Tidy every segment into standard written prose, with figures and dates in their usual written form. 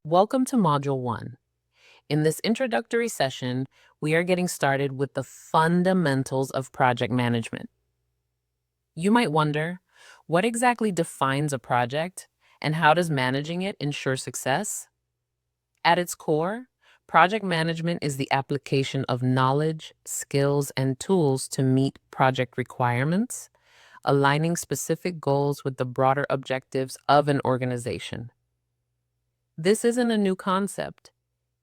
Welcome to Module 1. In this introductory session, we are getting started with the fundamentals of project management. You might wonder, what exactly defines a project, and how does managing it ensure success? At its core, project management is the application of knowledge, skills, and tools to meet project requirements, aligning specific goals with the broader objectives of an organization. This isn't a new concept.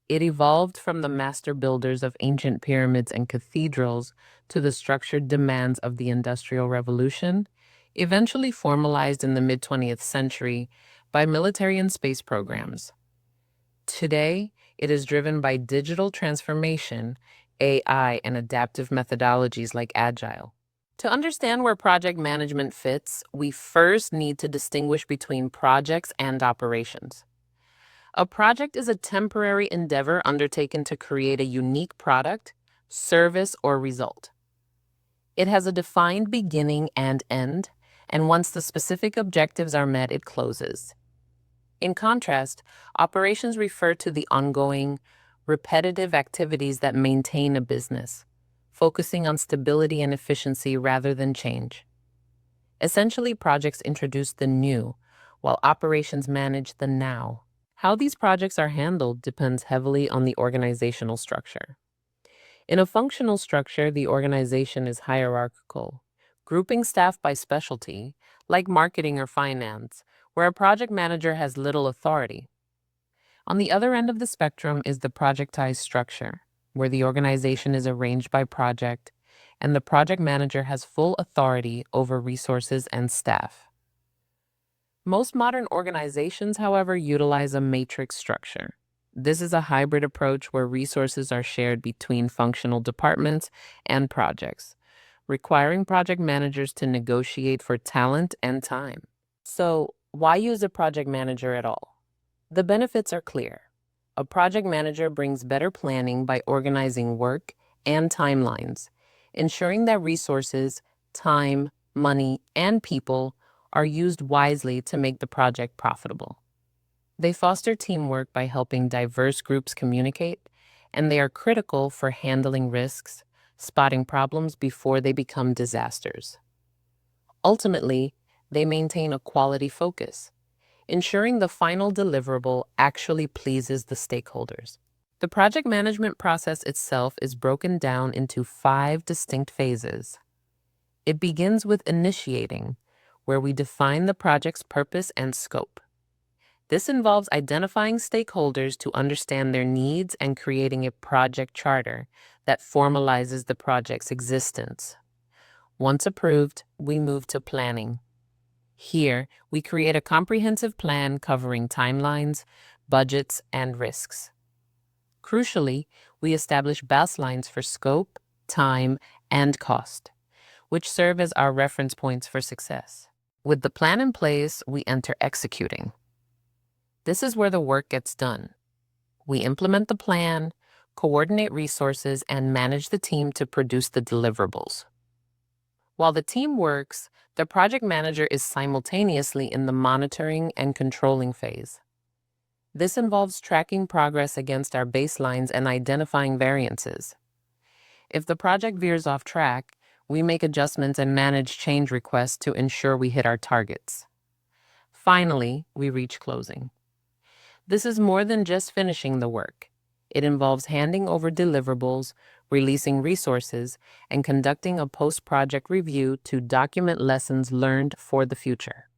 It evolved from the master builders of ancient pyramids and cathedrals to the structured demands of the Industrial Revolution, eventually formalized in the mid 20th century by military and space programs. Today, it is driven by digital transformation, AI, and adaptive methodologies like Agile. To understand where project management fits, we first need to distinguish between projects and operations. A project is a temporary endeavor undertaken to create a unique product, service, or result. It has a defined beginning and end, and once the specific objectives are met, it closes. In contrast, operations refer to the ongoing, repetitive activities that maintain a business, focusing on stability and efficiency rather than change. Essentially, projects introduce the new, while operations manage the now. How these projects are handled depends heavily on the organizational structure. In a functional structure, the organization is hierarchical, grouping staff by specialty, like marketing or finance, where a project manager has little authority. On the other end of the spectrum is the projectized structure, where the organization is arranged by project, and the project manager has full authority over resources and staff. Most modern organizations, however, utilize a matrix structure. This is a hybrid approach where resources are shared between functional departments and projects, requiring project managers to negotiate for talent and time. So, why use a project manager at all? The benefits are clear. A project manager brings better planning by organizing work and timelines, ensuring that resources, time, money, and people are used wisely to make the project profitable. They foster teamwork by helping diverse groups communicate, and they are critical for handling risks, spotting problems before they become disasters. Ultimately, they maintain a quality focus, ensuring the final deliverable actually pleases the stakeholders. The project management process itself is broken down into 5 distinct phases. It begins with initiating, where we define the project's purpose and scope. This involves identifying stakeholders to understand their needs and creating a project charter that formalizes the project's existence. Once approved, we move to planning. Here, we create a comprehensive plan covering timelines, budgets, and risks. Crucially, we establish baselines for scope, time, and cost, which serve as our reference points for success. With the plan in place, we enter executing. This is where the work gets done. We implement the plan, coordinate resources, and manage the team to produce the deliverables. While the team works, the project manager is simultaneously in the monitoring and controlling phase. This involves tracking progress against our baselines and identifying variances. If the project veers off track, we make adjustments and manage change requests to ensure we hit our targets. Finally, we reach closing. This is more than just finishing the work. It involves handing over deliverables, releasing resources, and conducting a post-project review to document lessons learned for the future.